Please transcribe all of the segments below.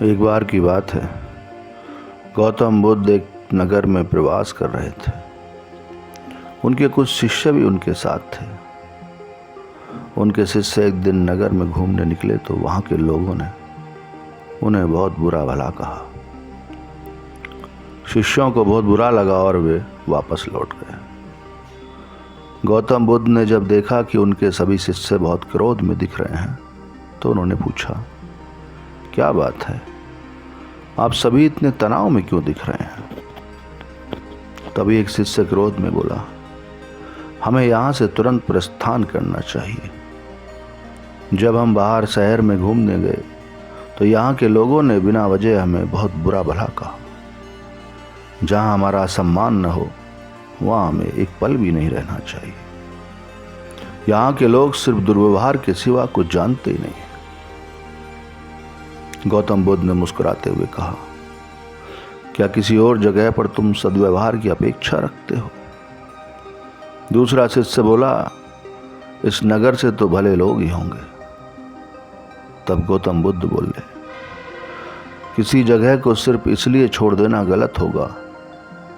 एक बार की बात है, गौतम बुद्ध एक नगर में प्रवास कर रहे थे। उनके कुछ शिष्य भी उनके साथ थे। उनके शिष्य एक दिन नगर में घूमने निकले तो वहाँ के लोगों ने उन्हें बहुत बुरा भला कहा। शिष्यों को बहुत बुरा लगा और वे वापस लौट गए। गौतम बुद्ध ने जब देखा कि उनके सभी शिष्य बहुत क्रोध में दिख रहे हैं तो उन्होंने पूछा, क्या बात है, आप सभी इतने तनाव में क्यों दिख रहे हैं? तभी एक शिष्य क्रोध में बोला, हमें यहाँ से तुरंत प्रस्थान करना चाहिए। जब हम बाहर शहर में घूमने गए तो यहाँ के लोगों ने बिना वजह हमें बहुत बुरा भला कहा। जहाँ हमारा सम्मान न हो वहाँ हमें एक पल भी नहीं रहना चाहिए। यहाँ के लोग सिर्फ दुर्व्यवहार के सिवा कुछ जानते ही नहीं। गौतम बुद्ध ने मुस्कुराते हुए कहा, क्या किसी और जगह पर तुम सद्व्यवहार की अपेक्षा रखते हो? दूसरा शिष्य बोला, इस नगर से तो भले लोग ही होंगे। तब गौतम बुद्ध बोले, किसी जगह को सिर्फ इसलिए छोड़ देना गलत होगा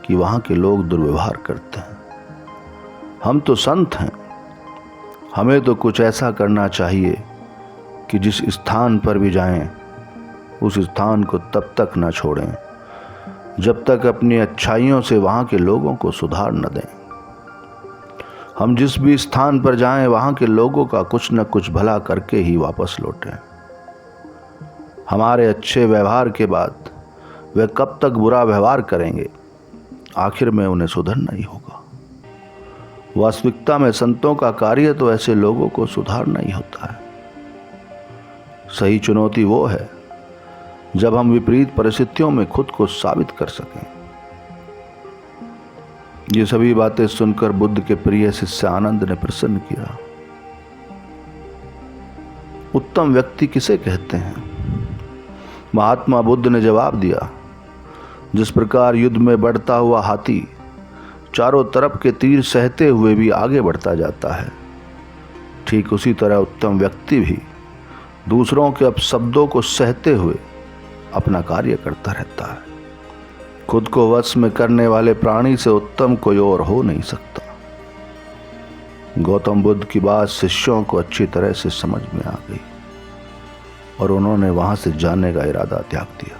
कि वहाँ के लोग दुर्व्यवहार करते हैं। हम तो संत हैं, हमें तो कुछ ऐसा करना चाहिए कि जिस स्थान पर भी जाएं उस स्थान को तब तक न छोड़ें जब तक अपनी अच्छाइयों से वहाँ के लोगों को सुधार न दें। हम जिस भी स्थान पर जाएं वहाँ के लोगों का कुछ न कुछ भला करके ही वापस लौटें। हमारे अच्छे व्यवहार के बाद वे कब तक बुरा व्यवहार करेंगे, आखिर में उन्हें सुधरना ही होगा। वास्तविकता में संतों का कार्य तो ऐसे लोगों को सुधारना ही होता है। सही चुनौती वो है जब हम विपरीत परिस्थितियों में खुद को साबित कर सकें। ये सभी बातें सुनकर बुद्ध के प्रिय शिष्य आनंद ने प्रश्न किया, उत्तम व्यक्ति किसे कहते हैं? महात्मा बुद्ध ने जवाब दिया, जिस प्रकार युद्ध में बढ़ता हुआ हाथी चारों तरफ के तीर सहते हुए भी आगे बढ़ता जाता है, ठीक उसी तरह उत्तम व्यक्ति भी दूसरों के अपशब्दों को सहते हुए अपना कार्य करता रहता है। खुद को वश में करने वाले प्राणी से उत्तम कोई और हो नहीं सकता। गौतम बुद्ध की बात शिष्यों को अच्छी तरह से समझ में आ गई और उन्होंने वहां से जाने का इरादा त्याग दिया।